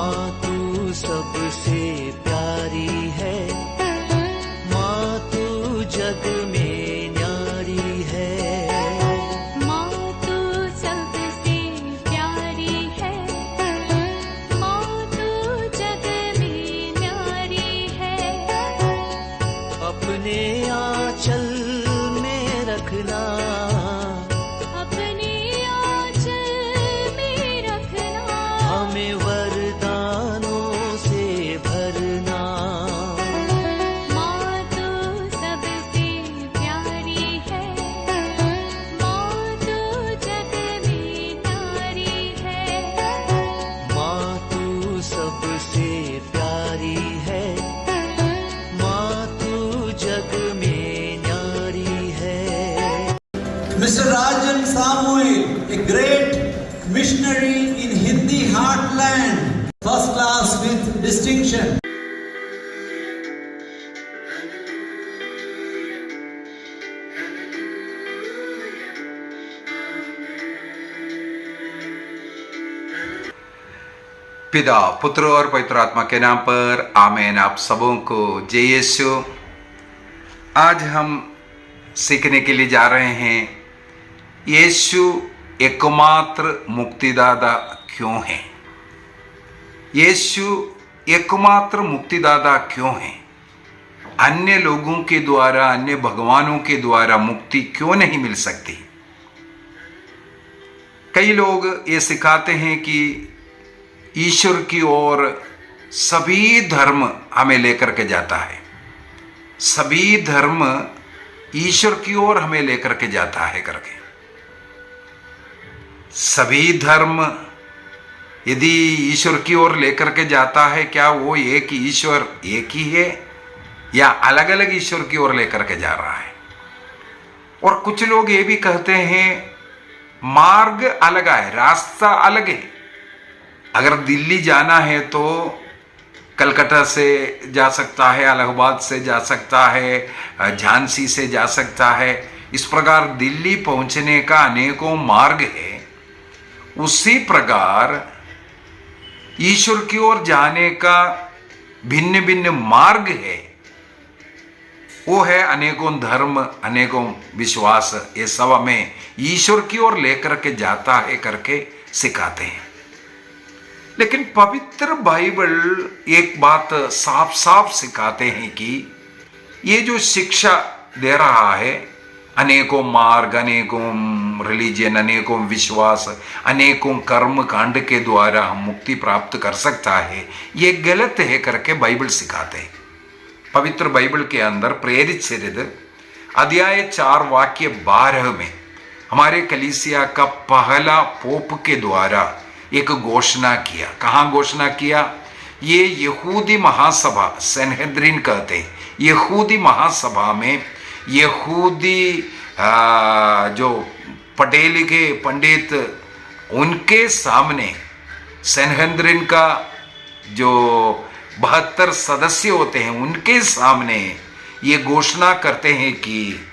माँ तू सबसे प्यारी है, माँ तू जग में न्यारी है। माँ तू सबसे प्यारी है, माँ तू जग में न्यारी है। अपने आंचल में रखना, अपने आंचल में रखना। हमें वरदानों से भरना। माँ तू सबसे प्यारी है, माँ तू जग में न्यारी है। माँ तू सबसे प्यारी है, माँ तू जग में न्यारी है। Mr. Rajan Samuel, a great missionary in Hindi heartland, first class with distinction. पिता, पुत्र और पवित्र आत्मा के नाम पर आमीन। आप सबों को जय यीशु। आज हम सीखने के लिए जा रहे हैं, यीशु एकमात्र मुक्तिदाता क्यों है। यीशु एकमात्र मुक्तिदाता क्यों है। अन्य लोगों के द्वारा, अन्य भगवानों के द्वारा मुक्ति क्यों नहीं मिल सकती। कई लोग ये सिखाते हैं कि ईश्वर की ओर सभी धर्म हमें लेकर के जाता है, सभी धर्म ईश्वर की ओर हमें लेकर के जाता है करके। सभी धर्म यदि ईश्वर की ओर लेकर के जाता है, क्या वो एक ईश्वर एक ही है या अलग अलग ईश्वर की ओर लेकर के जा रहा है। और कुछ लोग ये भी कहते हैं मार्ग अलग है, रास्ता अलग है। अगर दिल्ली जाना है तो कलकत्ता से जा सकता है, इलाहाबाद से जा सकता है, झांसी से जा सकता है। इस प्रकार दिल्ली पहुंचने का अनेकों मार्ग है। उसी प्रकार ईश्वर की ओर जाने का भिन्न भिन्न मार्ग है। वो है अनेकों धर्म, अनेकों विश्वास। ये सब हमें ईश्वर की ओर लेकर के जाता है करके सिखाते हैं। लेकिन पवित्र बाइबल एक बात साफ साफ सिखाते हैं कि ये जो शिक्षा दे रहा है, अनेकों मार्ग, अनेकों रिलीजन, अनेकों विश्वास, अनेकों कर्म कांड के द्वारा हम मुक्ति प्राप्त कर सकता है, ये गलत है करके बाइबल सिखाते हैं। पवित्र बाइबल के अंदर प्रेरित चरित्र अध्याय 4 वाक्य 12 में हमारे कलीसिया का पहला पोप के द्वारा एक घोषणा किया। कहाँ घोषणा किया? ये यहूदी महासभा, सनहेद्रिन कहते हैं, यहूदी महासभा में यहूदी जो पटेल के पंडित, उनके सामने सनहेद्रिन का जो 72 सदस्य होते हैं, उनके सामने ये घोषणा करते हैं कि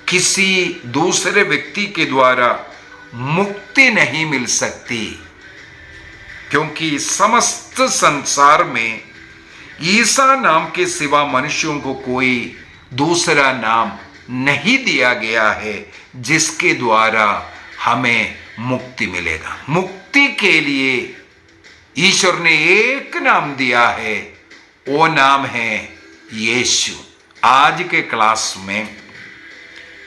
किसी दूसरे व्यक्ति के द्वारा मुक्ति नहीं मिल सकती, क्योंकि समस्त संसार में ईसा नाम के सिवा मनुष्यों को कोई दूसरा नाम नहीं दिया गया है जिसके द्वारा हमें मुक्ति मिलेगा। मुक्ति के लिए ईश्वर ने एक नाम दिया है, वो नाम है यीशु। आज के क्लास में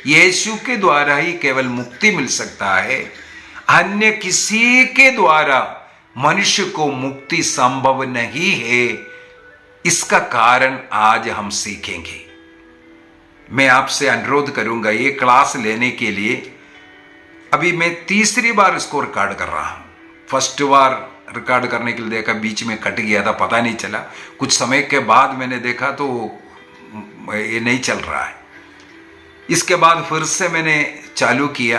यीशु के द्वारा ही केवल मुक्ति मिल सकता है। अन्य किसी के द्वारा मनुष्य को मुक्ति संभव नहीं है। इसका कारण आज हम सीखेंगे। मैं आपसे अनुरोध करूंगा, ये क्लास लेने के लिए अभी मैं तीसरी बार इसको रिकॉर्ड कर रहा हूं। फर्स्ट बार रिकॉर्ड करने के लिए देखा, बीच में कट गया था, पता नहीं चला। कुछ समय के बाद मैंने देखा तो ये नहीं चल रहा है। इसके बाद फिर से मैंने चालू किया।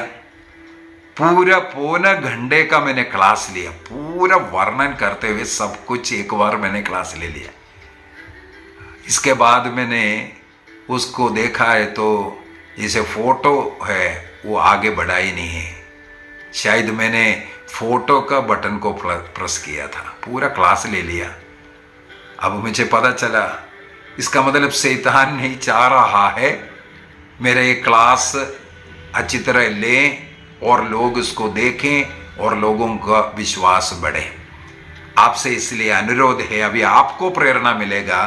पूरा पौना घंटे का मैंने क्लास लिया, पूरा वर्णन करते हुए सब कुछ एक बार मैंने क्लास ले लिया। इसके बाद मैंने उसको देखा है तो जैसे फोटो है वो आगे बढ़ा ही नहीं है। शायद मैंने फोटो का बटन को प्रेस किया था, पूरा क्लास ले लिया। अब मुझे पता चला इसका मतलब शैतान नहीं चाह रहा है मेरा ये क्लास अच्छी तरह लें और लोग उसको देखें और लोगों का विश्वास बढ़े। आपसे इसलिए अनुरोध है, अभी आपको प्रेरणा मिलेगा।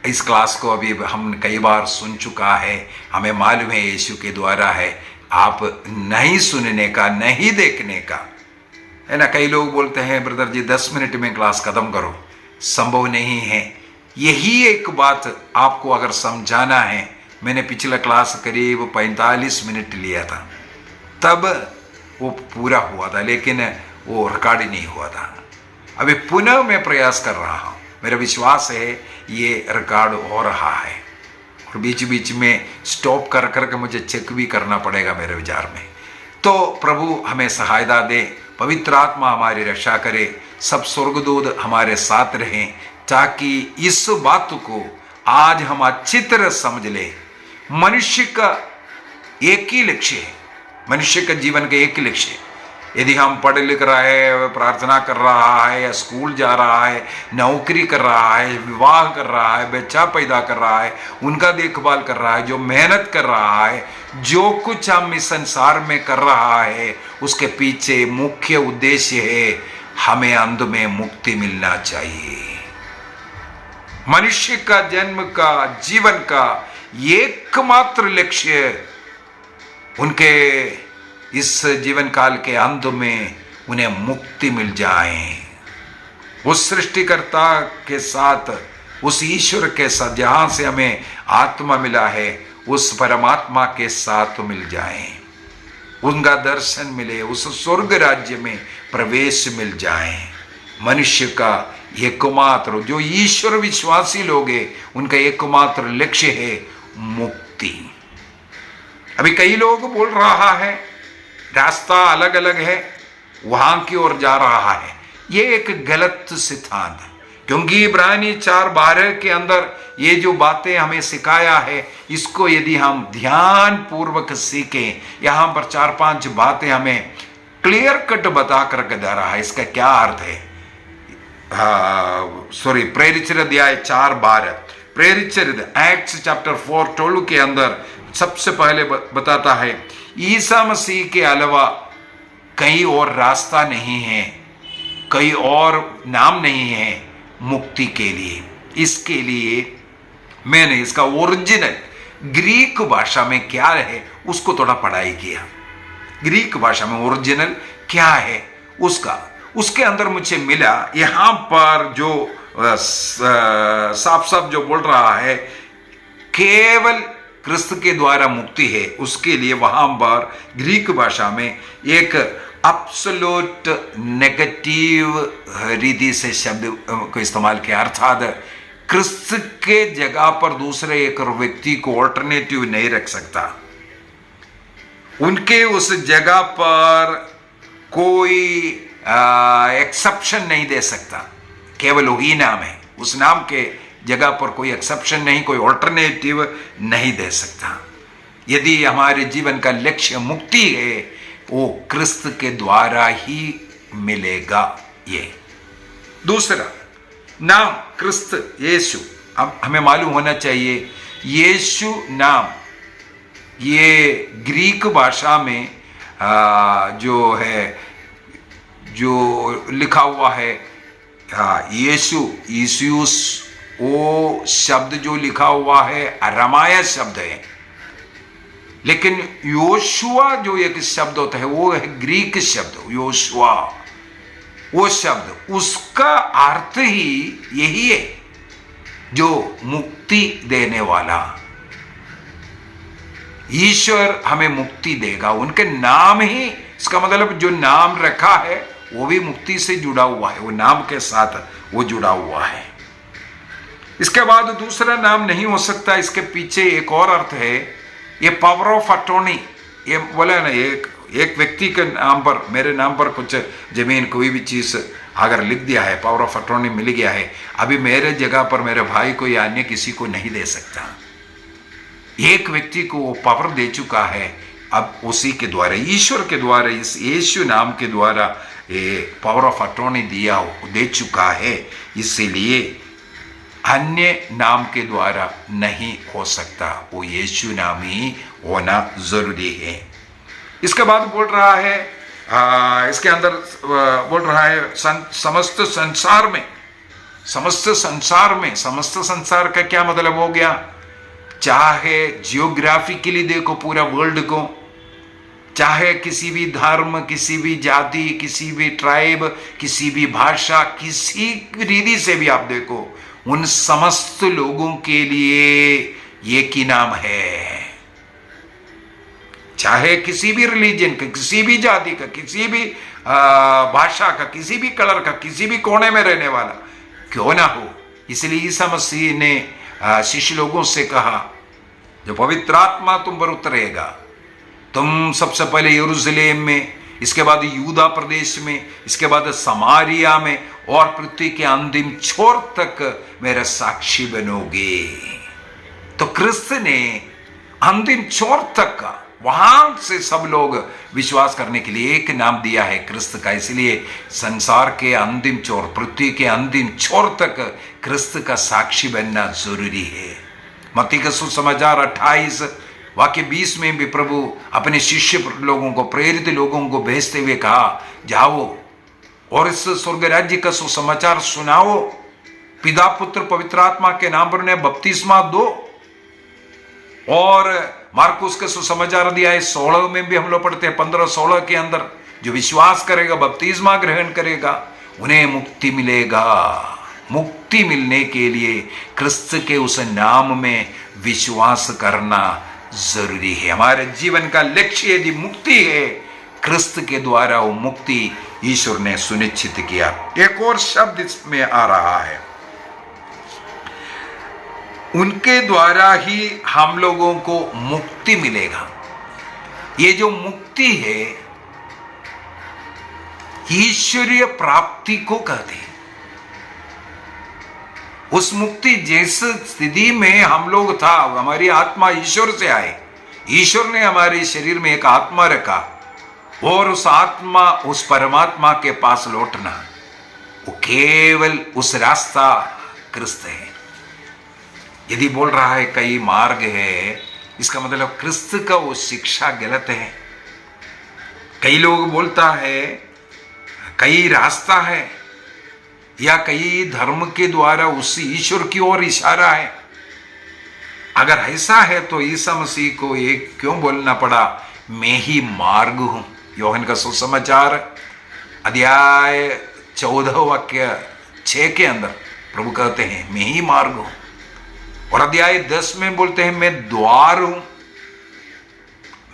इस क्लास को अभी हम कई बार सुन चुका है, हमें मालूम है यीशु के द्वारा है। आप नहीं सुनने का, नहीं देखने का, है ना। कई लोग बोलते हैं ब्रदर जी 10 मिनट में क्लास खत्म करो, संभव नहीं है। यही एक बात आपको अगर समझाना है, मैंने पिछला क्लास करीब 45 मिनट लिया था, तब वो पूरा हुआ था, लेकिन वो रिकॉर्ड ही नहीं हुआ था। अभी पुनः मैं प्रयास कर रहा हूँ, मेरा विश्वास है ये रिकॉर्ड हो रहा है, और बीच बीच में स्टॉप कर करके मुझे चेक भी करना पड़ेगा मेरे विचार में। तो प्रभु हमें सहायता दे, पवित्र आत्मा हमारी रक्षा करे, सब स्वर्गदूत हमारे साथ रहें, ताकि इस बात को आज हम अच्छी तरह समझ ले। मनुष्य का एक ही लक्ष्य है, मनुष्य का जीवन का एक ही लक्ष्य है। यदि हम पढ़ लिख रहा है, प्रार्थना कर रहा है, या स्कूल जा रहा है, नौकरी कर रहा है, विवाह कर रहा है, बच्चा पैदा कर रहा है, उनका देखभाल कर रहा है, जो मेहनत कर रहा है, जो कुछ हम इस संसार में कर रहा है, उसके पीछे मुख्य उद्देश्य है हमें अंत में मुक्ति मिलना चाहिए। मनुष्य का जन्म का, जीवन का एकमात्र लक्ष्य उनके इस जीवन काल के अंत में उन्हें मुक्ति मिल जाए, उस सृष्टिकर्ता के साथ, उस ईश्वर के साथ, जहां से हमें आत्मा मिला है, उस परमात्मा के साथ मिल जाए, उनका दर्शन मिले, उस स्वर्ग राज्य में प्रवेश मिल जाए। मनुष्य का एकमात्र, जो ईश्वर विश्वासी लोग हैं, उनका एकमात्र लक्ष्य है मुक्ति। अभी कई लोग बोल रहा है रास्ता अलग अलग है, वहां की ओर जा रहा है। ये एक गलत सिद्धांत है, क्योंकि इब्रानी 4:12 के अंदर ये जो बातें हमें सिखाया है, इसको यदि हम ध्यान पूर्वक सीखें, यहां पर 4-5 बातें हमें क्लियर कट बता करके दे रहा है। इसका क्या अर्थ है? प्रेरित अध्याय 4:12, प्रेरित एक्ट्स चैप्टर 4:12 के अंदर सबसे पहले बताता है ईसा मसीह के अलावा कहीं और रास्ता नहीं है, कहीं और नाम नहीं है मुक्ति के लिए। इसके लिए मैंने इसका ओरिजिनल ग्रीक भाषा में क्या है उसको थोड़ा पढ़ाई किया। ग्रीक भाषा में ओरिजिनल क्या है उसके अंदर मुझे मिला, यहां पर जो साफ साफ जो बोल रहा है केवल क्रिस्त के द्वारा मुक्ति है, उसके लिए वहां पर ग्रीक भाषा में एक एब्सोल्यूट नेगेटिव रीति से शब्द को इस्तेमाल किया, अर्थात क्रिस्त के जगह पर दूसरे एक व्यक्ति को ऑल्टरनेटिव नहीं रख सकता। उनके उस जगह पर कोई एक्सेप्शन नहीं दे सकता, केवल वही नाम है, उस नाम के जगह पर कोई एक्सेप्शन नहीं, कोई ऑल्टरनेटिव नहीं दे सकता। यदि हमारे जीवन का लक्ष्य मुक्ति है, वो क्रिस्त के द्वारा ही मिलेगा। ये दूसरा नाम क्रिस्त यीशु, अब हमें मालूम होना चाहिए यीशु नाम ये ग्रीक भाषा में जो है, जो लिखा हुआ है यीशु, ईसूस, वो शब्द जो लिखा हुआ है अरामाया शब्द है, लेकिन योशुआ जो एक शब्द होता है वो है ग्रीक शब्द योशुआ। वो शब्द उसका अर्थ ही यही है, जो मुक्ति देने वाला। ईश्वर हमें मुक्ति देगा, उनके नाम ही, इसका मतलब जो नाम रखा है वो भी मुक्ति से जुड़ा हुआ है, वो नाम के साथ वो जुड़ा हुआ है। इसके बाद दूसरा नाम नहीं हो सकता, इसके पीछे एक और अर्थ है, ये पावर ऑफ अटॉर्नी। ये बोला ना, एक व्यक्ति के नाम पर, मेरे नाम पर कुछ जमीन कोई भी चीज अगर लिख दिया है, पावर ऑफ अटॉर्नी मिल गया है, अभी मेरे जगह पर मेरे भाई को या अन्य किसी को नहीं दे सकता। एक व्यक्ति को वो पावर दे चुका है, अब उसी के द्वारा, ईश्वर के द्वारा, इस यीशु नाम के द्वारा ये पावर ऑफ अटॉर्नी दे चुका है, इसीलिए अन्य नाम के द्वारा नहीं हो सकता, वो यीशु नाम ही होना जरूरी है। इसके बाद बोल रहा है इसके अंदर बोल रहा है समस्त संसार का क्या मतलब हो गया? चाहे जियोग्राफिकली देखो पूरा वर्ल्ड को, चाहे किसी भी धर्म, किसी भी जाति, किसी भी ट्राइब, किसी भी भाषा, किसी रीति से भी आप देखो, उन समस्त लोगों के लिए एक ही नाम है। चाहे किसी भी रिलीजन का, किसी भी जाति का, किसी भी भाषा का, किसी भी कलर का, किसी भी कोने में रहने वाला क्यों ना हो। इसलिए ईसा मसीह ने शिष्य लोगों से कहा, जो पवित्र आत्मा तुम पर उतरेगा, तुम सबसे पहले यरूशलेम में, इसके बाद यूदा प्रदेश में, इसके बाद समारिया में और पृथ्वी के अंतिम छोर तक मेरे साक्षी बनोगे। तो क्रिस्त ने अंतिम छोर तक का, वहां से सब लोग विश्वास करने के लिए एक नाम दिया है क्रिस्त का। इसलिए संसार के अंतिम छोर, पृथ्वी के अंतिम छोर तक क्रिस्त का साक्षी बनना जरूरी है। मत्ती का सुसमाचार 28 वाक्य 20 में भी प्रभु अपने शिष्य लोगों को, प्रेरित लोगों को भेजते हुए कहा, जाओ और इस स्वर्ग राज्य का सुसमाचार सुनाओ, पिता पुत्र पवित्र आत्मा के नाम पर उन्हें बपतिस्मा दो। और मार्कुस के सुसमाचार अध्याय 16 में भी हम लोग पढ़ते हैं, 15-16 के अंदर, जो विश्वास करेगा, बपतिस्मा ग्रहण करेगा, उन्हें मुक्ति मिलेगा। मुक्ति मिलने के लिए क्रिस्त के उस नाम में विश्वास करना जरूरी है। हमारे जीवन का लक्ष्य यदि मुक्ति है, क्रिस्त के द्वारा वो मुक्ति ईश्वर ने सुनिश्चित किया। एक और शब्द इसमें आ रहा है, उनके द्वारा ही हम लोगों को मुक्ति मिलेगा। ये जो मुक्ति है, ईश्वरीय प्राप्ति को कहते हैं। उस मुक्ति जिस स्थिति में हम लोग था, हमारी आत्मा ईश्वर से आए, ईश्वर ने हमारे शरीर में एक आत्मा रखा और उस आत्मा, उस परमात्मा के पास लौटना, वो केवल उस रास्ता क्रिस्त है। यदि बोल रहा है कई मार्ग है, इसका मतलब क्रिस्त का वो शिक्षा गलत है। कई लोग बोलता है कई रास्ता है या कई धर्म के द्वारा उस ईश्वर की ओर इशारा है। अगर ऐसा है तो ईसा मसीह को ये क्यों बोलना पड़ा, मैं ही मार्ग हूं। योहन का सुसमाचार अध्याय 14 वाक्य 6 के अंदर प्रभु कहते हैं, मैं ही मार्ग हूं। और अध्याय 10 में बोलते हैं, मैं द्वार हूं,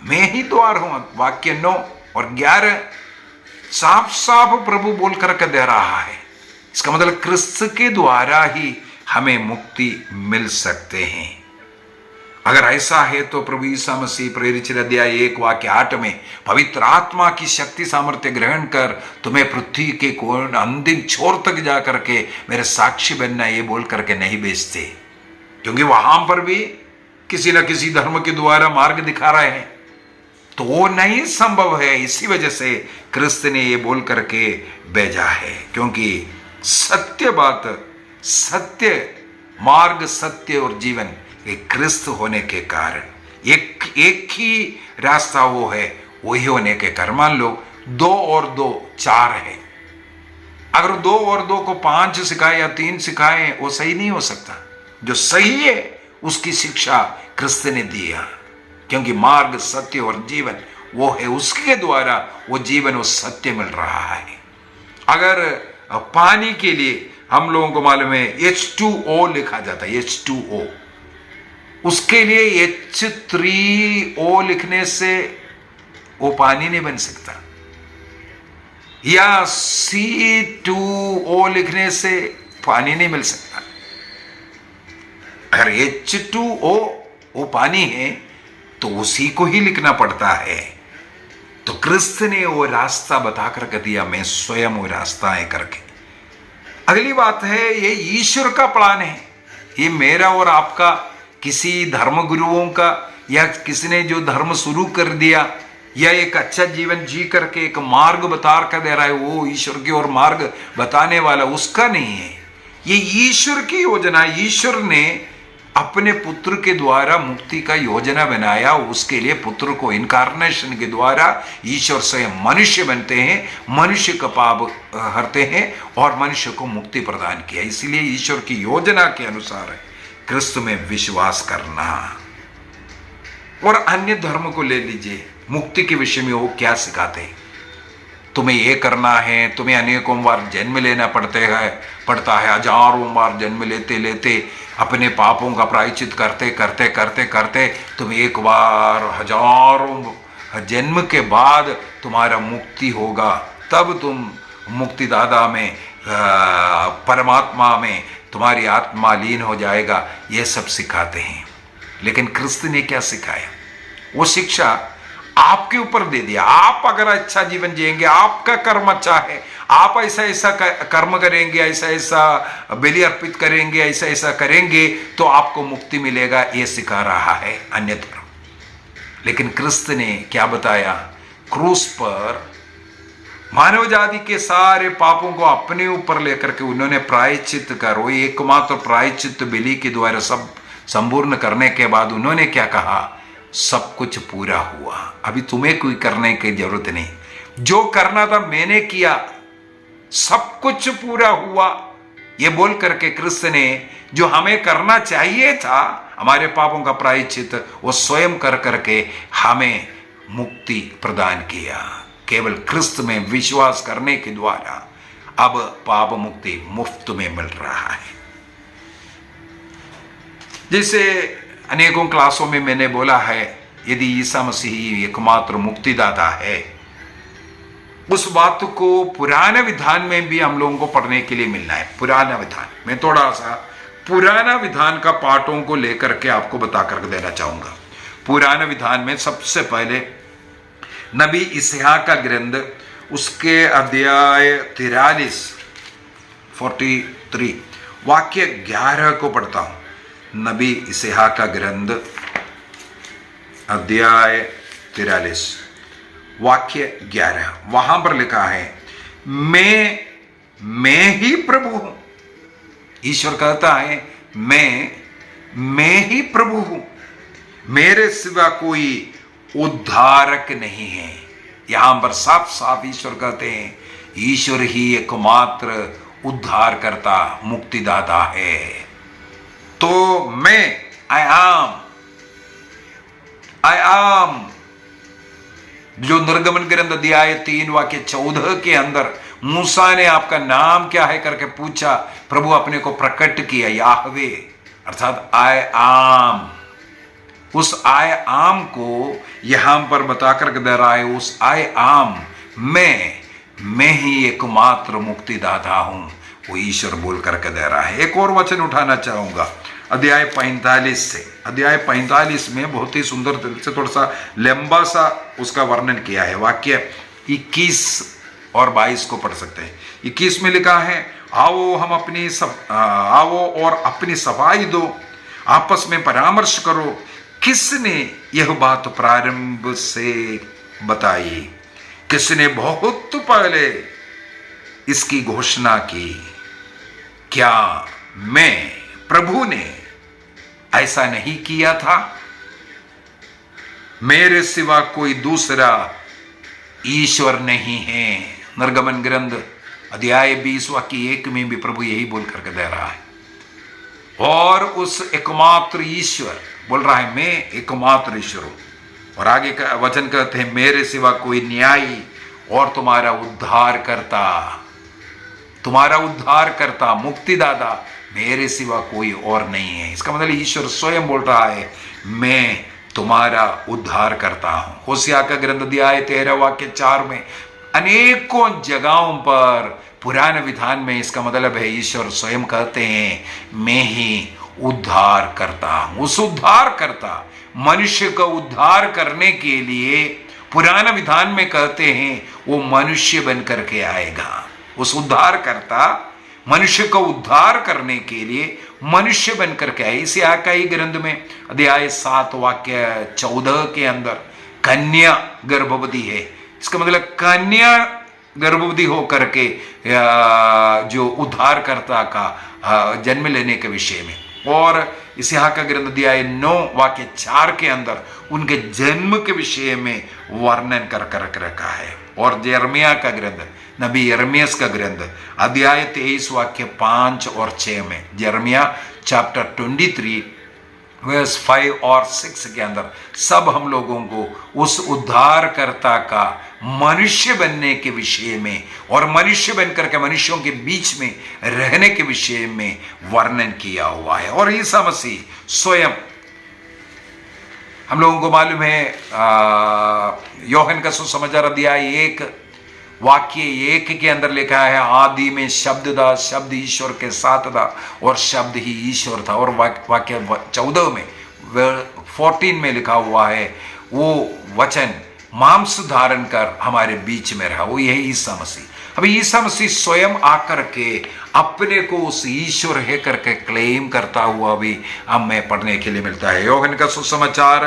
मैं ही द्वार हूं। वाक्य 9 और 11 साफ साफ प्रभु बोल करके दे रहा है। इसका मतलब क्रिस्त के द्वारा ही हमें मुक्ति मिल सकते हैं। अगर ऐसा है तो प्रभु ईसा मसीह प्रेरित अध्याय 1 वाक्य 8 में, पवित्र आत्मा की शक्ति सामर्थ्य ग्रहण कर तुम्हें पृथ्वी के कोण अंतिम छोर तक जा करके मेरे साक्षी बनना, ये बोल करके नहीं भेजते, क्योंकि वहां पर भी किसी न किसी धर्म के द्वारा मार्ग दिखा रहे हैं, तो वो नहीं संभव है। इसी वजह से क्रिस्त ने ये बोल करके भेजा है, क्योंकि सत्य बात, सत्य मार्ग, सत्य और जीवन एक क्रिस्त होने के कारण एक ही रास्ता वो है, वही होने के कारण। मान लो 2 और 2 4 है, अगर 2 और 2 को 5 सिखाए या 3 सिखाए, वो सही नहीं हो सकता। जो सही है उसकी शिक्षा क्रिस्त ने दिया, क्योंकि मार्ग, सत्य और जीवन वो है, उसके द्वारा वो जीवन, वो सत्य मिल रहा है। अगर पानी के लिए हम लोगों को मालूम है H2O लिखा जाता है, H2O, उसके लिए H3O लिखने से वो पानी नहीं बन सकता, या C2O लिखने से पानी नहीं मिल सकता। अगर H2O वो पानी है तो उसी को ही लिखना पड़ता है। तो क्रिस्त ने वो रास्ता बता कर दिया, मैं स्वयं वो रास्ता है करके। अगली बात है, ये ईश्वर का प्लान है, ये मेरा और आपका, किसी धर्म गुरुओं का या किसी ने जो धर्म शुरू कर दिया या एक अच्छा जीवन जी करके एक मार्ग बता कर दे रहा है, वो ईश्वर की ओर मार्ग बताने वाला उसका नहीं है। ये ईश्वर की योजना, ईश्वर ने अपने पुत्र के द्वारा मुक्ति का योजना बनाया। उसके लिए पुत्र को इनकारनेशन के द्वारा ईश्वर स्वयं मनुष्य बनते हैं, मनुष्य का पाप हरते हैं और मनुष्य को मुक्ति प्रदान किया। इसलिए ईश्वर की योजना के अनुसार क्रिस्त में विश्वास करना। और अन्य धर्म को ले लीजिए, मुक्ति के विषय में वो क्या सिखाते हैं? तुम्हें ये करना है, तुम्हें अनेकों बार जन्म लेना पड़ता है, हजारों बार जन्म लेते लेते अपने पापों का प्रायश्चित करते करते करते करते तुम एक बार हजारों जन्म के बाद तुम्हारा मुक्ति होगा, तब तुम मुक्तिदाता में परमात्मा में तुम्हारी आत्मा लीन हो जाएगा। ये सब सिखाते हैं। लेकिन क्रिस्त ने क्या सिखाया? वो शिक्षा आपके ऊपर दे दिया। आप अगर अच्छा जीवन जिएंगे, आपका कर्म अच्छा है, आप ऐसा ऐसा कर्म करेंगे, ऐसा ऐसा बलि अर्पित करेंगे, ऐसा ऐसा करेंगे तो आपको मुक्ति मिलेगा, ये सिखा रहा है अन्य धर्म। लेकिन क्रिस्त ने क्या बताया? क्रूस पर मानव जाति के सारे पापों को अपने ऊपर लेकर के उन्होंने प्रायश्चित करो, एकमात्र प्रायश्चित बलि के द्वारा सब संपूर्ण करने के बाद उन्होंने क्या कहा? सब कुछ पूरा हुआ, अभी तुम्हें कोई करने की जरूरत नहीं, जो करना था मैंने किया, सब कुछ पूरा हुआ। ये बोल करके क्रिस्त ने जो हमें करना चाहिए था, हमारे पापों का प्रायश्चित, वो स्वयं कर करके हमें मुक्ति प्रदान किया। केवल क्रिस्त में विश्वास करने के द्वारा अब पाप मुक्ति मुफ्त में मिल रहा है। जैसे अनेकों क्लासों में मैंने बोला है, यदि ईसा मसीह एकमात्र मुक्तिदाता है, उस बात को पुराने विधान में भी हम लोगों को पढ़ने के लिए मिलना है। पुराना विधान, मैं थोड़ा सा पुराना विधान का पाठों को लेकर के आपको बता कर देना चाहूंगा। पुराने विधान में सबसे पहले नबी इसहाक का ग्रंथ, उसके अध्याय 43 वाक्य 11 को पढ़ता हूं। नबी इसहाक का ग्रंथ अध्याय 43 वाक्य 11, वहां पर लिखा है, मैं ही प्रभु हूं। ईश्वर कहता है मैं ही प्रभु हूं, मेरे सिवा कोई उद्धारक नहीं है। यहां पर साफ साफ ईश्वर कहते हैं, ईश्वर ही एकमात्र उद्धारकर्ता मुक्तिदाता है। तो मैं आई आम जो निर्गमन ग्रंथ अध्याय 3 वाक्य 14 के अंदर मूसा ने आपका नाम क्या है करके पूछा, प्रभु अपने को प्रकट किया, याहवे अर्थात आई आम। उस आई आम को यहां पर बता कर दे रहा है, उस आई आम मैं ही एकमात्र मुक्तिदाता हूं, वो ईश्वर बोल करके दे रहा है। एक और वचन उठाना चाहूंगा अध्याय 45 से। अध्याय 45 में बहुत ही सुंदर तरीके से, थोड़ा सा लंबा सा उसका वर्णन किया है। वाक्य 21 और 22 को पढ़ सकते हैं। 21 में लिखा है, आओ और अपनी सफाई दो, आपस में परामर्श करो, किसने यह बात प्रारंभ से बताई, किसने बहुत पहले इसकी घोषणा की? क्या मैं प्रभु ने ऐसा नहीं किया था? मेरे सिवा कोई दूसरा ईश्वर नहीं है। निर्गमन ग्रंथ अध्याय 20 वाक्य 1 में भी प्रभु यही बोल करके दे रहा है। और उस एकमात्र ईश्वर बोल रहा है, मैं एकमात्र ईश्वर हूं। और आगे का वचन कहते हैं, मेरे सिवा कोई न्यायी और तुम्हारा उद्धार करता मुक्तिदाता मेरे सिवा कोई और नहीं है। इसका मतलब ईश्वर स्वयं बोल रहा है, मैं तुम्हारा उद्धार करता हूं। होशिया का ग्रंथ अध्याय 13 वाक्य 4 में अनेकों जगहों पर पुराने विधान में इसका मतलब है, ईश्वर स्वयं कहते हैं, मैं ही उद्धार करता हूं। उस उद्धार करता मनुष्य का उद्धार करने के लिए पुराना विधान में कहते हैं, वो मनुष्य बन करके आएगा। उस उद्धार करता मनुष्य को उद्धार करने के लिए मनुष्य बनकर के आए। इसी आका ही ग्रंथ में अध्याय 7 वाक्य 14 के अंदर कन्या गर्भवती है, इसका मतलब कन्या गर्भवती होकर के जो उद्धारकर्ता का जन्म लेने के विषय में, और इसहां का ग्रंथ अध्याय 9 वाक्य 4 के अंदर उनके जन्म के विषय में वर्णन कर रखा है। और यिर्मयाह का ग्रंथ, नबी यिर्मयाह का ग्रंथ अध्याय 23 वाक्य 5 और 6 में, यिर्मयाह चैप्टर 23 वर्स 5 और 6 के अंदर सब हम लोगों को उस उद्धारकर्ता का मनुष्य बनने के विषय में और मनुष्य बनकर के मनुष्यों के बीच में रहने के विषय में वर्णन किया हुआ है। और ईसा मसीह स्वयं, हम लोगों को मालूम है यूहन्ना का सुसमाचार अध्याय 1 वाक्य 1 के अंदर लिखा है, आदि में शब्द था, शब्द ईश्वर के साथ था और शब्द ही ईश्वर था। और वाक्य 14 में 14 में लिखा हुआ है, वो वचन मांस धारण कर हमारे बीच में रहा, वो यही ईसा मसीह। अभी ईसा मसीह स्वयं आकर के अपने को उस ईश्वर है करके क्लेम करता हुआ भी हमें पढ़ने के लिए मिलता है। यूहन्ना का सुसमाचार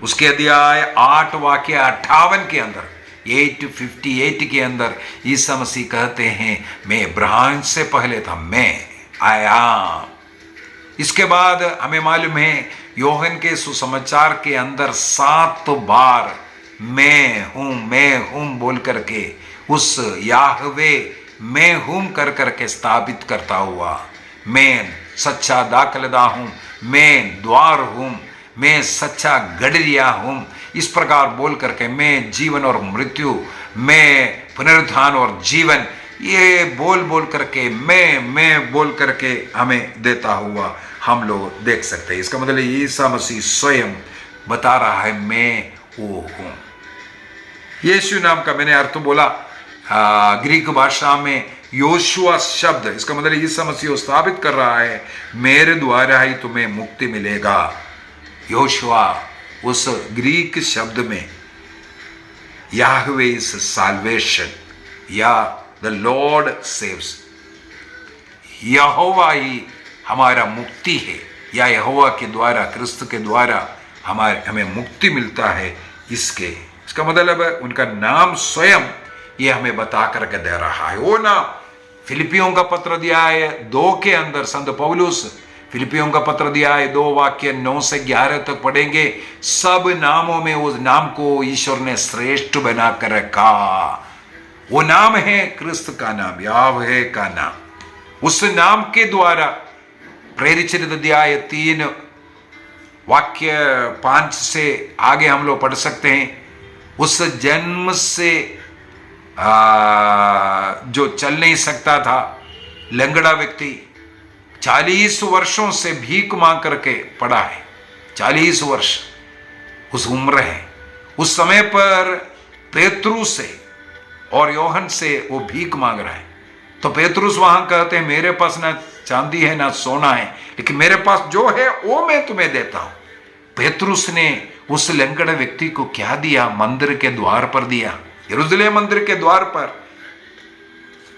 उसके अध्याय 8 वाक्य 58 के अंदर 8:58 के अंदर ईसा मसीह कहते हैं, मैं इब्राहिम से पहले था, मैं आया। इसके बाद हमें मालूम है यूहन्ना के सुसमाचार के अंदर 7 बार मैं हूं बोल करके उस याहवे मैं हूं कर करके स्थापित करता हुआ, मैं सच्चा दाखलदा हूं, मैं द्वार हूं, मैं सच्चा गड़रिया हूं, इस प्रकार बोल करके मैं जीवन और मृत्यु, मैं पुनरुत्थान और जीवन, ये बोल करके मैं बोल करके हमें देता हुआ हम लोग देख सकते हैं। इसका मतलब ईसा मसीह स्वयं बता रहा है मैं वो हूं। यीशु नाम का मैंने अर्थ बोला, ग्रीक भाषा में योशुआ शब्द, इसका मतलब ईसा मसीह स्थापित कर रहा है मेरे द्वारा ही तुम्हें मुक्ति मिलेगा। योशुआ उस ग्रीक शब्द में याहवे इज साल्वेशन या द लॉर्ड सेव्स, यहोवा ही हमारा मुक्ति है, या यहोवा के द्वारा, क्रिस्त के द्वारा हमें मुक्ति मिलता है। इसका मतलब उनका नाम स्वयं ये हमें बता करके दे रहा है। वो ना फिलिपियों का पत्र अध्याय 2 के अंदर संत पौलुस फिलिपियों का पत्र अध्याय 2 वाक्य 9 से 11 तक पढ़ेंगे, सब नामों में उस नाम को ईश्वर ने श्रेष्ठ बना कर रखा। वो नाम है क्रिस्त का नाम, याहवे का नाम। उस नाम के द्वारा प्रेरित चरित्र अध्याय 3 वाक्य 5 से आगे हम लोग पढ़ सकते हैं, उस जन्म से जो चल नहीं सकता था लंगड़ा व्यक्ति 40 वर्षों से भीख मांग करके पड़ा है। 40 वर्ष उस उम्र है। उस समय पर पेतरुस से और यूहन्ना से वो भीख मांग रहा है। तो पेतरुस वहां कहते हैं, मेरे पास ना चांदी है ना सोना है, लेकिन मेरे पास जो है वो मैं तुम्हें देता हूं। पेतरुस ने उस लंगड़े व्यक्ति को क्या दिया? मंदिर के द्वार पर दिया, यरूशलेम मंदिर के द्वार पर।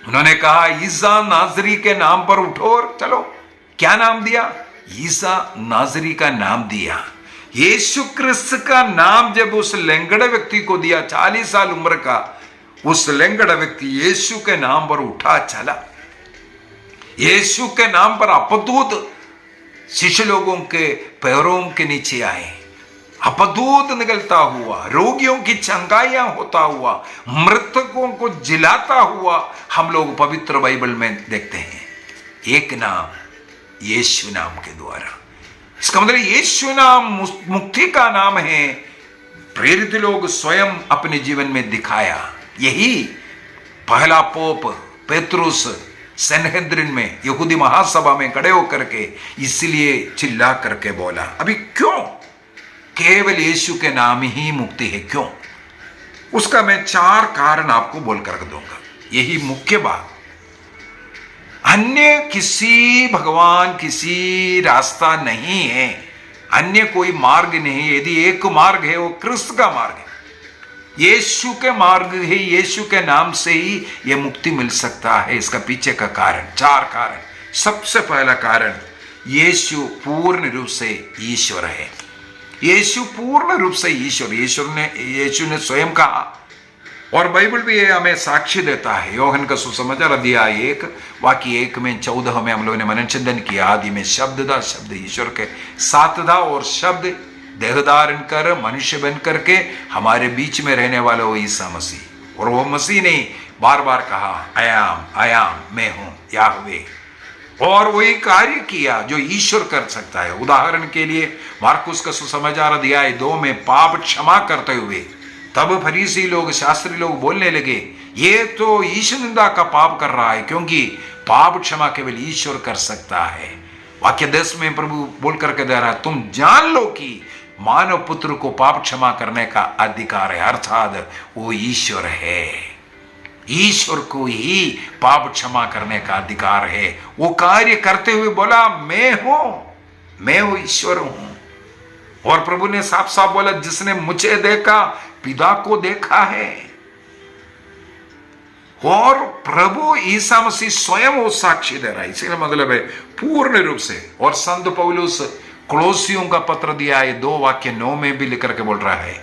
उन्होंने कहा ईसा नाजरी के नाम पर उठो और चलो। क्या नाम दिया? ईसा नाजरी का नाम दिया। यीशु क्रिस्त का नाम जब उस लंगड़े व्यक्ति को दिया, 40 साल उम्र का उस लंगड़ा व्यक्ति यीशु के नाम पर उठा चला। यीशु के नाम पर अपदूत शिष्य लोगों के पैरों के नीचे आए, अपदूत निकलता हुआ, रोगियों की चंगाइयां होता हुआ, मृतकों को जिलाता हुआ हम लोग पवित्र बाइबल में देखते हैं। एक नाम यीशु नाम के द्वारा। इसका मतलब यीशु नाम मुक्ति का नाम है। प्रेरित लोग स्वयं अपने जीवन में दिखाया। यही पहला पोप पेतरुस सनहेद्रिन में यहूदी महासभा में खड़े होकर के इसलिए चिल्ला करके बोला, अभी क्यों केवल यीशु के नाम ही मुक्ति है? क्यों? उसका मैं 4 कारण आपको बोलकर दूंगा। यही मुख्य बात। अन्य किसी भगवान किसी रास्ता नहीं है, अन्य कोई मार्ग नहीं। यदि एक मार्ग है वो क्रिस्त का मार्ग है, यीशु के मार्ग है। यीशु के नाम से ही यह मुक्ति मिल सकता है। इसका पीछे का कारण 4 कारण। सबसे पहला कारण, यीशु पूर्ण रूप से ईश्वर है। यीशु पूर्ण रूप से ईश्वर, यीशु ने स्वयं कहा, और बाइबल भी हमें साक्षी देता है। योहन का सुसमाचार अध्याय 1 वाक्य 1 में 14 में हम लोगों ने मनन चिंतन किया। आदि में शब्द था, शब्द ईश्वर के साथ था, और शब्द देह धारण कर मनुष्य बन करके हमारे बीच में रहने वाला वो ईसा मसीह। और वो मसीह ने बार बार कहा, आई एम, मैं हूं याहवे, और वही कार्य किया जो ईश्वर कर सकता है। उदाहरण के लिए मार्कुस का सुसमाचार अध्याय 2 में पाप क्षमा करते हुए तब फरीसी लोग, शास्त्री लोग बोलने लगे, ये तो ईश्वर निंदा का पाप कर रहा है, क्योंकि पाप क्षमा केवल ईश्वर कर सकता है। वाक्य 10 में प्रभु बोल करके दे रहा है, तुम जान लो कि मानव पुत्र को पाप क्षमा करने का अधिकार है, अर्थात वो ईश्वर है। ईश्वर को ही पाप क्षमा करने का अधिकार है। वो कार्य करते हुए बोला, मैं वो ईश्वर हूं। और प्रभु ने साफ साफ बोला, जिसने मुझे देखा पिता को देखा है। और प्रभु ईसा मसीह स्वयं वो साक्षी दे रहा है। इसलिए मतलब है पूर्ण रूप से। और संत पौलुस कोलोसियों का पत्र दिया है 2 वाक्य 9 में भी लिख करके बोल रहा है,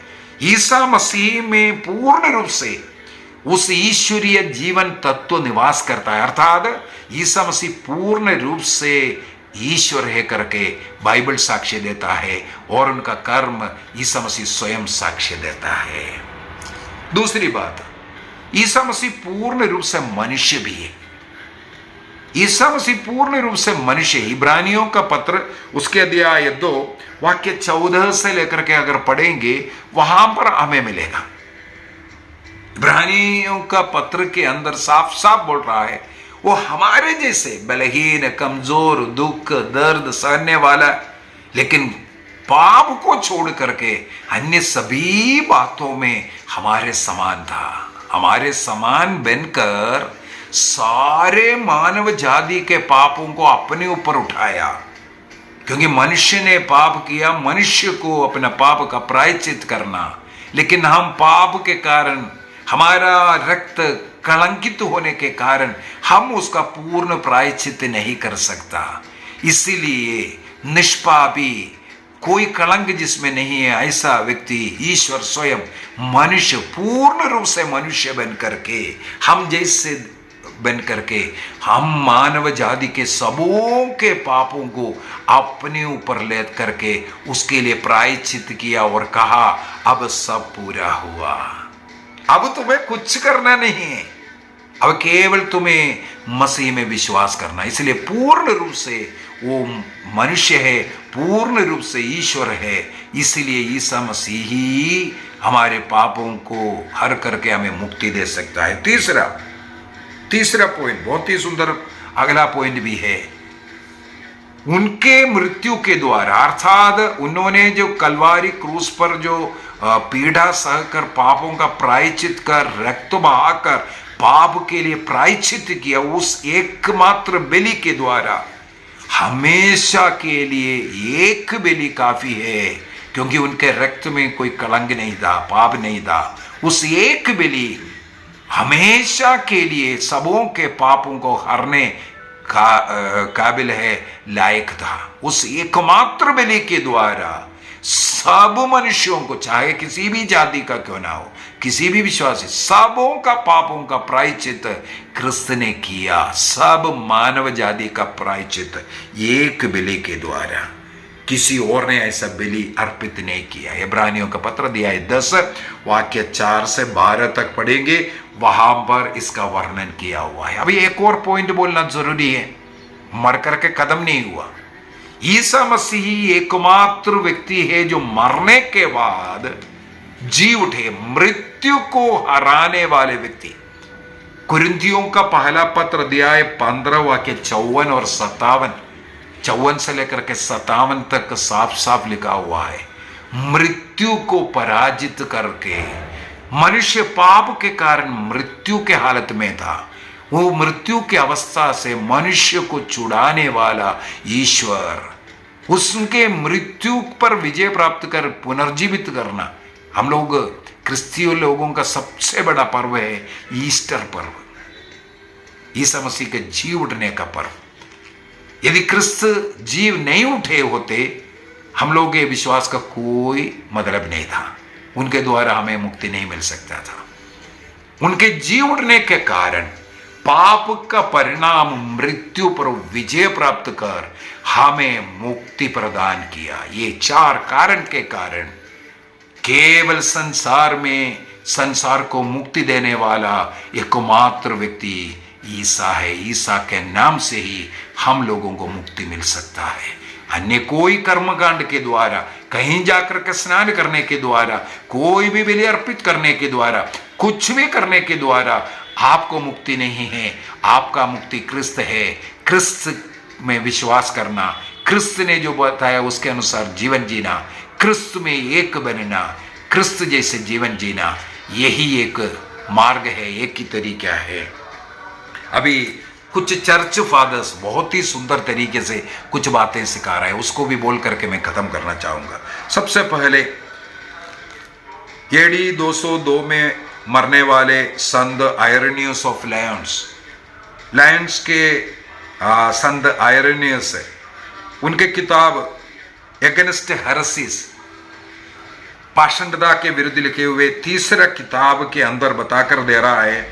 ईसा मसीह में पूर्ण रूप से उस ईश्वरीय जीवन तत्व निवास करता है, अर्थात ईसा मसीह पूर्ण रूप से ईश्वर है करके बाइबल साक्ष्य देता है, और उनका कर्म ईसा मसीह स्वयं साक्ष्य देता है। दूसरी बात, ईसा मसीह पूर्ण रूप से मनुष्य भी है। ईसा मसीह पूर्ण रूप से मनुष्य। इब्रानियों का पत्र उसके अध्याय 2 वाक्य 14 से लेकर के अगर पढ़ेंगे वहां पर हमें मिलेगा। इब्रानियों का पत्र के अंदर साफ साफ बोल रहा है, वो हमारे जैसे बलहीन, कमजोर, दुख दर्द सहने वाला, लेकिन पाप को छोड़ करके अन्य सभी बातों में हमारे समान था। हमारे समान बनकर सारे मानव जाति के पापों को अपने ऊपर उठाया, क्योंकि मनुष्य ने पाप किया, मनुष्य को अपना पाप का प्रायश्चित करना। लेकिन हम पाप के कारण, हमारा रक्त कलंकित होने के कारण हम उसका पूर्ण प्रायश्चित नहीं कर सकता। इसीलिए निष्पापी, कोई कलंक जिसमें नहीं है, ऐसा व्यक्ति ईश्वर स्वयं मनुष्य, पूर्ण रूप से मनुष्य बन करके, हम जैसे बन करके, हम मानव जाति के सबों के पापों को अपने ऊपर ले करके उसके लिए प्रायश्चित किया और कहा, अब सब पूरा हुआ, अब तुम्हें कुछ करना नहीं है, अब केवल तुम्हें मसीह में विश्वास करना। इसलिए पूर्ण रूप से वो मनुष्य है, पूर्ण रूप से ईश्वर है। इसलिए ईसा मसीह ही हमारे पापों को हर करके हमें मुक्ति दे सकता है। तीसरा पॉइंट बहुत ही सुंदर अगला पॉइंट भी है। उनके मृत्यु के द्वारा, अर्थात उन्होंने जो कलवारी क्रूस पर जो पीड़ा सहकर पापों का प्रायश्चित कर, रक्त बहाकर पाप के लिए प्रायश्चित किया, उस एकमात्र बलि के द्वारा हमेशा के लिए एक बलि काफी है, क्योंकि उनके रक्त में कोई कलंक नहीं था, पाप नहीं था। उस एक बलि हमेशा के लिए सबों के पापों को हरने काबिल है, लायक था। उस एकमात्र बलि के द्वारा सब मनुष्यों को, चाहे किसी भी जाति का क्यों ना हो, किसी भी विश्वासी, सबों का पापों का प्रायश्चित क्रिस्त ने किया। सब मानव जाति का प्रायश्चित एक बलि के द्वारा, किसी और ने ऐसा बलि अर्पित नहीं किया। इब्रानियों का पत्र अध्याय 10 वाक्य 4 से 12 तक पढ़ेंगे, वहां पर इसका वर्णन किया हुआ है। अभी एक और पॉइंट बोलना जरूरी है, मर करके खत्म नहीं हुआ। ईसा मसीह एकमात्र व्यक्ति है जो मरने के बाद जी उठे, मृत्यु को हराने वाले व्यक्ति। कुरिन्थियों का पहला पत्र अध्याय 15 वाक्य 54 और 57, 54 से लेकर के 57 तक साफ साफ लिखा हुआ है, मृत्यु को पराजित करके, मनुष्य पाप के कारण मृत्यु के हालत में था, वो मृत्यु की अवस्था से मनुष्य को छुड़ाने वाला ईश्वर, उसके मृत्यु पर विजय प्राप्त कर पुनर्जीवित करना। हम लोग क्रिस्तीय लोगों का सबसे बड़ा पर्व है ईस्टर पर्व, ईसा मसीह के जी उठने का पर्व। यदि क्रिस्त जीव नहीं उठे होते हम लोगों के विश्वास का कोई मतलब नहीं था। उनके द्वारा हमें मुक्ति नहीं मिल सकता था। उनके जी उठने के कारण पाप का परिणाम मृत्यु पर विजय प्राप्त कर हमें मुक्ति प्रदान किया। ये 4 कारण के कारण केवल संसार को मुक्ति देने वाला एकमात्र व्यक्ति ईसा है। ईसा के नाम से ही हम लोगों को मुक्ति मिल सकता है। अन्य कोई कर्मकांड के द्वारा, कहीं जाकर के स्नान करने के द्वारा, कोई भी बलि अर्पित करने के द्वारा, कुछ भी करने के द्वारा आपको मुक्ति नहीं है। आपका मुक्ति क्रिस्त है। क्रिस्त में विश्वास करना, क्रिस्त ने जो बताया उसके अनुसार जीवन जीना, क्रिस्त में एक बनना, क्रिस्त जैसे जीवन जीना, यही एक मार्ग है, एक ही तरीका है। अभी कुछ चर्च फादर्स बहुत ही सुंदर तरीके से कुछ बातें सिखा रहे हैं, उसको भी बोल करके मैं खत्म करना चाहूंगा। सबसे पहले एडी 202 में मरने वाले संत आयरनियस ऑफ लायंस के संत आयरनियस है, उनके किताब एगेंस्ट हेरेसिस, पाषंडता के विरुद्ध लिखे हुए तीसरा किताब के अंदर बताकर दे रहा है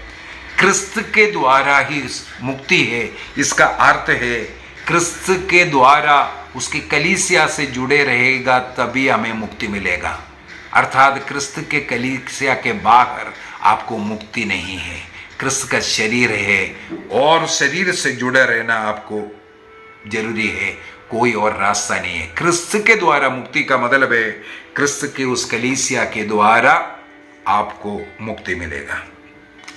क्रिस्त के द्वारा ही मुक्ति है। इसका अर्थ है क्रिस्त के द्वारा उसकी कलीसिया से जुड़े रहेगा तभी हमें मुक्ति मिलेगा। अर्थात क्रिस्त के कलीसिया के बाहर आपको मुक्ति नहीं है। क्रिस्त का शरीर है और शरीर से जुड़े रहना आपको जरूरी है, कोई और रास्ता नहीं है। क्रिस्त के द्वारा मुक्ति का मतलब है क्रिस्त के उस कलीसिया के द्वारा आपको मुक्ति मिलेगा।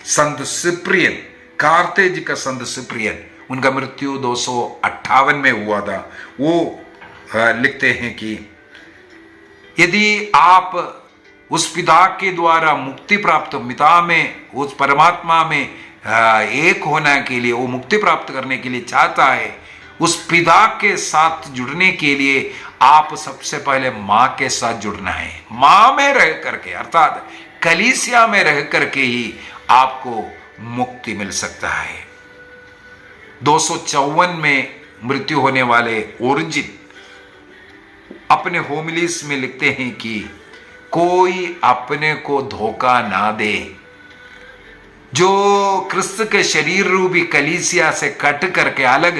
संत सिप्रियन, कार्तेज का संत सिप्रियन, उनका मृत्यु 258 में हुआ था। वो लिखते हैं कि यदि आप उस पिता के द्वारा मुक्ति प्राप्त, पिता में, उस परमात्मा में एक होने के लिए, वो मुक्ति प्राप्त करने के लिए चाहता है, उस पिता के साथ जुड़ने के लिए आप सबसे पहले मां के साथ जुड़ना है। मां में रह करके, अर्थात कलीसिया में रह करके ही आपको मुक्ति मिल सकता है। 254 में मृत्यु होने वाले ओरिजिन अपने होमिलीस में लिखते हैं कि कोई अपने को धोखा ना दे। जो क्रिस्त के शरीर रूपी कलीसिया से कट करके अलग,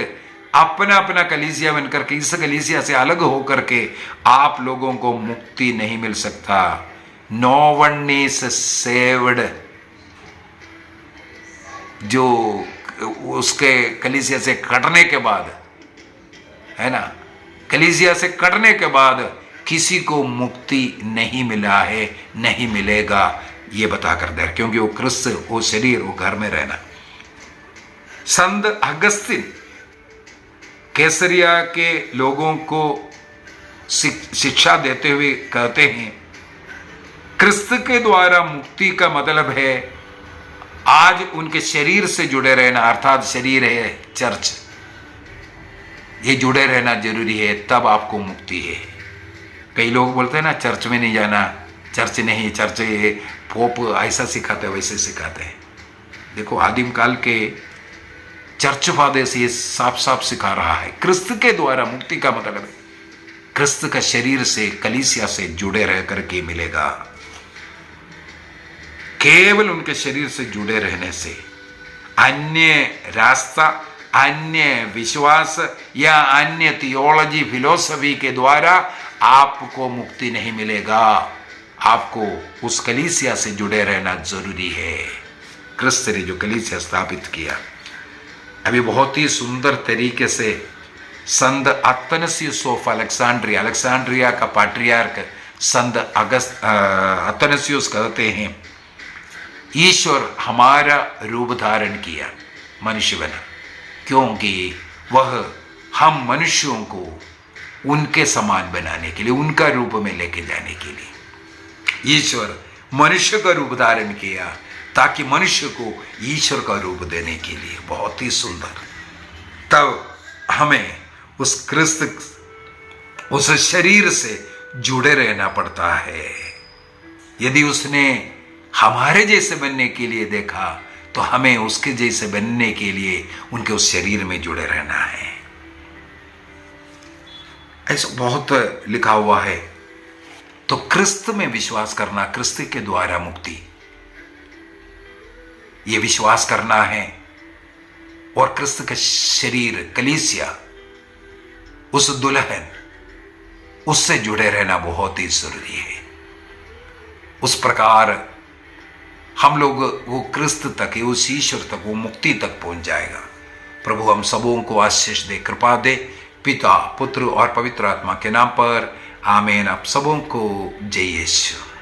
अपना अपना कलीसिया बनकर के, इस कलीसिया से अलग होकर के आप लोगों को मुक्ति नहीं मिल सकता। No one is saved. जो उसके कलीसिया से कटने के बाद, है ना, कलीसिया से कटने के बाद किसी को मुक्ति नहीं मिला है, नहीं मिलेगा, ये बताकर दे, क्योंकि वो क्रिस्त, वो शरीर, वो घर में रहना। संत अगस्तिन कैसरिया के लोगों को शिक्षा देते हुए कहते हैं क्रिस्त के द्वारा मुक्ति का मतलब है आज उनके शरीर से जुड़े रहना, अर्थात शरीर है चर्च, ये जुड़े रहना जरूरी है, तब आपको मुक्ति है। कई लोग बोलते हैं ना चर्च में नहीं जाना, चर्च नहीं, चर्च ये पोप ऐसा सिखाते हैं, वैसे सिखाते हैं। देखो आदिम काल के चर्च फादर्स ये साफ साफ सिखा रहा है क्रिस्त के द्वारा मुक्ति का मतलब है क्रिस्त का शरीर से, कलीसिया से जुड़े रह करके मिलेगा। केवल उनके शरीर से जुड़े रहने से अन्य रास्ता, अन्य विश्वास या अन्य थियोलॉजी, फिलोसफी के द्वारा आपको मुक्ति नहीं मिलेगा। आपको उस कलीसिया से जुड़े रहना जरूरी है। क्रिस्त ने जो कलीसिया स्थापित किया, अभी बहुत ही सुंदर तरीके से संत अतनसियुस ऑफ अलेक्जेंड्रिया का पाट्रियार्क संत अतनसियुस कहते हैं ईश्वर हमारा रूप धारण किया, मनुष्य बना, क्योंकि वह हम मनुष्यों को उनके समान बनाने के लिए, उनका रूप में लेके जाने के लिए ईश्वर मनुष्य का रूप धारण किया, ताकि मनुष्य को ईश्वर का रूप देने के लिए। बहुत ही सुंदर। तब हमें उस क्रिस्त, उस शरीर से जुड़े रहना पड़ता है। यदि उसने हमारे जैसे बनने के लिए देखा, तो हमें उसके जैसे बनने के लिए उनके उस शरीर में जुड़े रहना है। ऐसा बहुत लिखा हुआ है। तो क्रिस्त में विश्वास करना, क्रिस्त के द्वारा मुक्ति, ये विश्वास करना है। और क्रिस्त का शरीर कलीसिया, उस दुल्हन, उससे जुड़े रहना बहुत ही जरूरी है। उस प्रकार हम लोग वो क्रिस्त तक, उस ईश्वर तक, वो मुक्ति तक पहुंच जाएगा। प्रभु हम सबों को आशीष दे, कृपा दे, पिता, पुत्र और पवित्र आत्मा के नाम पर आमीन। आप सबों को जय यीशु।